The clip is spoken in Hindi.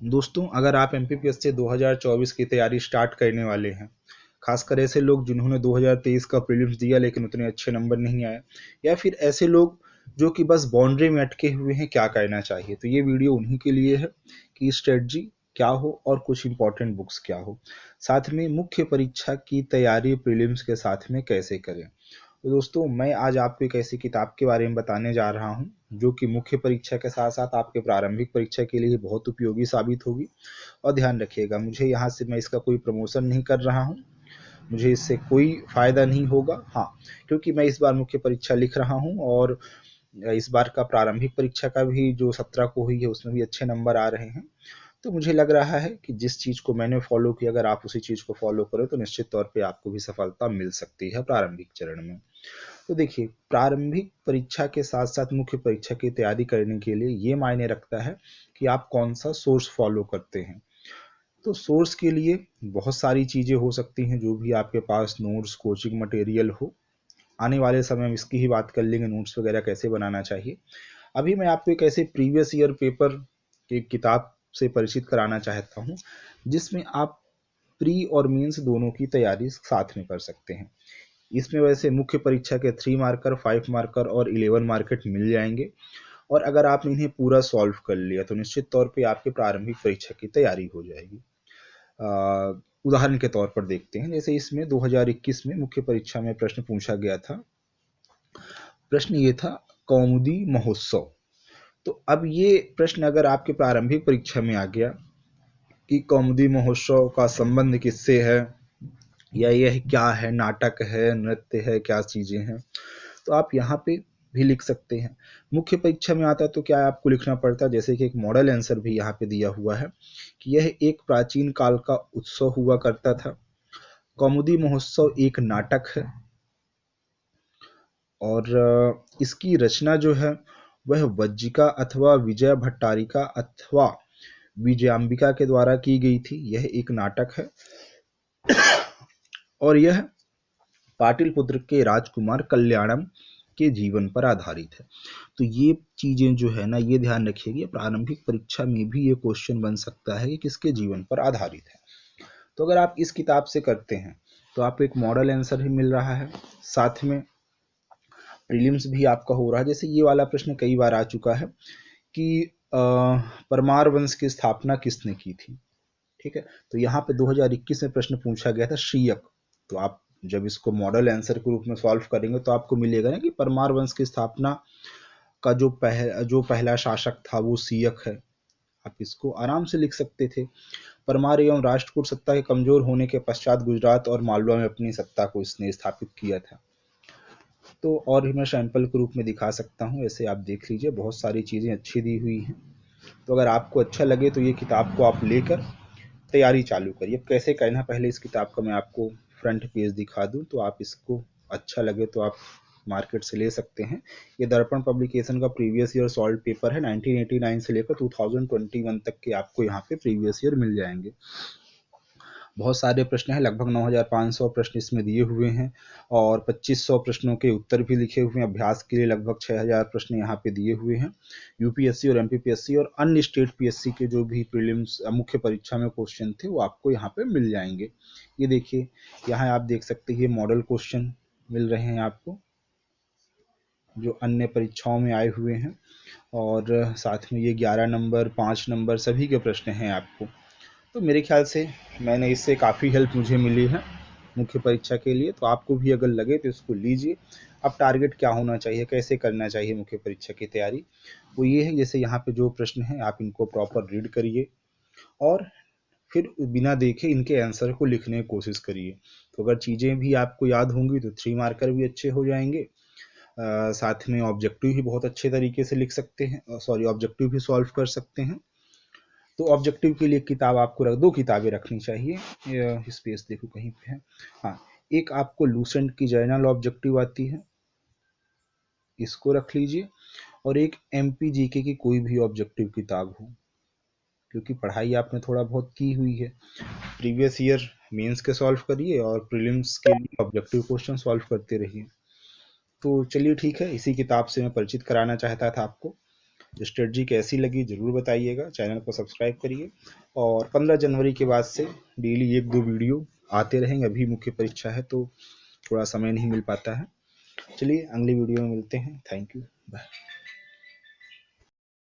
दोस्तों, अगर आप एमपीपीएससी 2024 की तैयारी स्टार्ट करने वाले हैं, खासकर ऐसे लोग जिन्होंने 2023 का प्रीलिम्स दिया लेकिन उतने अच्छे नंबर नहीं आए, या फिर ऐसे लोग जो कि बस बाउंड्री में अटके हुए हैं, क्या करना चाहिए, तो ये वीडियो उन्हीं के लिए है कि स्ट्रेटजी क्या हो और कुछ इंपॉर्टेंट बुक्स क्या हो, साथ में मुख्य परीक्षा की तैयारी प्रीलिम्स के साथ में कैसे करें। तो दोस्तों, मैं आज आपको एक ऐसी किताब के बारे में बताने जा रहा हूँ जो कि मुख्य परीक्षा के साथ साथ आपके प्रारंभिक परीक्षा के लिए बहुत उपयोगी साबित होगी। और ध्यान रखिएगा, मुझे यहाँ से मैं इसका कोई प्रमोशन नहीं कर रहा हूँ, मुझे इससे कोई फायदा नहीं होगा। हाँ, क्योंकि मैं इस बार मुख्य परीक्षा लिख रहा हूँ और इस बार का प्रारंभिक परीक्षा का भी जो 17 को हुई है उसमें भी अच्छे नंबर आ रहे हैं। तो मुझे लग रहा है कि जिस चीज़ को मैंने फॉलो किया, अगर आप उसी चीज़ को फॉलो करें तो निश्चित तौर पे आपको भी सफलता मिल सकती है प्रारंभिक चरण में। तो देखिए, प्रारंभिक परीक्षा के साथ साथ मुख्य परीक्षा की तैयारी करने के लिए ये मायने रखता है कि आप कौन सा सोर्स फॉलो करते हैं। तो सोर्स के लिए बहुत सारी चीज़ें हो सकती हैं, जो भी आपके पास नोट्स कोचिंग मटेरियल हो। आने वाले समय में इसकी ही बात कर लेंगे, नोट्स वगैरह कैसे बनाना चाहिए। अभी मैं आपको एक ऐसे प्रीवियस ईयर पेपर की किताब से परिचित कराना चाहता हूँ जिसमें आप प्री और मेंस दोनों की तैयारी साथ में कर सकते हैं। इसमें वैसे मुख्य परीक्षा के 3 मार्कर, 5 मार्कर और 11 मार्केट मिल जाएंगे। और अगर आपने इन्हें पूरा सॉल्व कर लिया तो निश्चित तौर पे आपके प्रारंभिक परीक्षा की तैयारी हो जाएगी। उदाहरण के तौर पर देखते हैं, जैसे इसमें 2021 में मुख्य परीक्षा में प्रश्न पूछा गया था। प्रश्न ये था, कौमुदी महोत्सव। तो अब ये प्रश्न अगर आपके प्रारंभिक परीक्षा में आ गया कि कौमुदी महोत्सव का संबंध किससे है, या यह क्या है, नाटक है, नृत्य है, क्या चीजें हैं, तो आप यहाँ पे भी लिख सकते हैं। मुख्य परीक्षा में आता तो क्या आपको लिखना पड़ता, जैसे कि एक मॉडल आंसर भी यहाँ पे दिया हुआ है कि यह एक प्राचीन काल का उत्सव हुआ करता था। कौमुदी महोत्सव एक नाटक है और इसकी रचना जो है वह वज्जिका अथवा विजय भट्टारिका अथवा विजयांबिका के द्वारा की गई थी। यह एक नाटक है और यह पाटिलपुत्र के राजकुमार कल्याणम के जीवन पर आधारित है। तो ये चीजें जो है ना, ये ध्यान रखिएगा, प्रारंभिक परीक्षा में भी ये क्वेश्चन बन सकता है कि किसके जीवन पर आधारित है। तो अगर आप इस किताब से करते हैं तो आपको एक मॉडल आंसर ही मिल रहा है, साथ में प्रीलिम्स भी आपका हो रहा है। जैसे ये वाला प्रश्न कई बार आ चुका है कि परमार वंश की स्थापना किसने की थी। ठीक है, तो यहाँ पे 2021 में प्रश्न पूछा गया था शीयक। तो आप जब इसको मॉडल आंसर के रूप में सॉल्व करेंगे तो आपको मिलेगा ना कि परमार वंश की स्थापना का जो पहला शासक था वो शीयक है। आप इसको आराम से लिख सकते थे। परमार एवं राष्ट्रकूट सत्ता के कमजोर होने के पश्चात गुजरात और मालवा में अपनी सत्ता को इसने स्थापित किया था। तो और भी मैं सैंपल के रूप में दिखा सकता हूँ, ऐसे आप देख लीजिए, बहुत सारी चीज़ें अच्छी दी हुई हैं। तो अगर आपको अच्छा लगे तो ये किताब को आप लेकर तैयारी चालू करिए। अब कैसे करना, पहले इस किताब का मैं आपको फ्रंट पेज दिखा दूं तो आप इसको अच्छा लगे तो आप मार्केट से ले सकते हैं। ये दर्पण पब्लिकेशन का प्रीवियस ईयर सॉल्व पेपर है, 1989 से लेकर 2021 तक के आपको यहाँ पे प्रीवियस ईयर मिल जाएंगे। बहुत सारे प्रश्न हैं, लगभग 9500 प्रश्न इसमें दिए हुए हैं और 2500 प्रश्नों के उत्तर भी लिखे हुए हैं। अभ्यास के लिए लगभग 6000 प्रश्न यहाँ पे दिए हुए हैं। यूपीएससी और एमपीपीएससी और अन्य स्टेट पीएससी के जो भी प्रीलिम्स मुख्य परीक्षा में क्वेश्चन थे वो आपको यहाँ पे मिल जाएंगे। ये देखिए, यहाँ आप देख सकते हैं मॉडल क्वेश्चन मिल रहे हैं आपको जो अन्य परीक्षाओं में आए हुए हैं, और साथ में ये 11 नंबर 5 नंबर सभी के प्रश्न हैं आपको। तो मेरे ख्याल से मैंने इससे काफ़ी हेल्प मुझे मिली है मुख्य परीक्षा के लिए। तो आपको भी अगर लगे तो इसको लीजिए। अब टारगेट क्या होना चाहिए, कैसे करना चाहिए मुख्य परीक्षा की तैयारी, वो ये है, जैसे यहाँ पे जो प्रश्न हैं आप इनको प्रॉपर रीड करिए और फिर बिना देखे इनके आंसर को लिखने की कोशिश करिए। तो अगर चीज़ें भी आपको याद होंगी तो 3 मार्कर भी अच्छे हो जाएंगे। साथ में ऑब्जेक्टिव भी बहुत अच्छे तरीके से लिख सकते हैं, सॉरी ऑब्जेक्टिव भी सॉल्व कर सकते हैं। तो ऑब्जेक्टिव के लिए किताब आपको दो किताबें रखनी चाहिए। स्पेस देखो कहीं पे है, हाँ, एक आपको लूसेंट की जर्नल ऑब्जेक्टिव आती है, इसको रख लीजिए, और एक एमपीजीके की कोई भी ऑब्जेक्टिव किताब हो, क्योंकि पढ़ाई आपने थोड़ा बहुत की हुई है। प्रीवियस ईयर मेंस के सॉल्व करिए और प्रीलिम्स के लिए ऑब्जेक्टिव क्वेश्चन सॉल्व करते रहिए। तो चलिए ठीक है, इसी किताब से मैं परिचित कराना चाहता था आपको। स्ट्रेटजी कैसी लगी ज़रूर बताइएगा, चैनल को सब्सक्राइब करिए। और 15 जनवरी के बाद से डेली 1-2 वीडियो आते रहेंगे। अभी मुख्य परीक्षा है तो थोड़ा समय नहीं मिल पाता है। चलिए अगली वीडियो में मिलते हैं। Thank you, bye.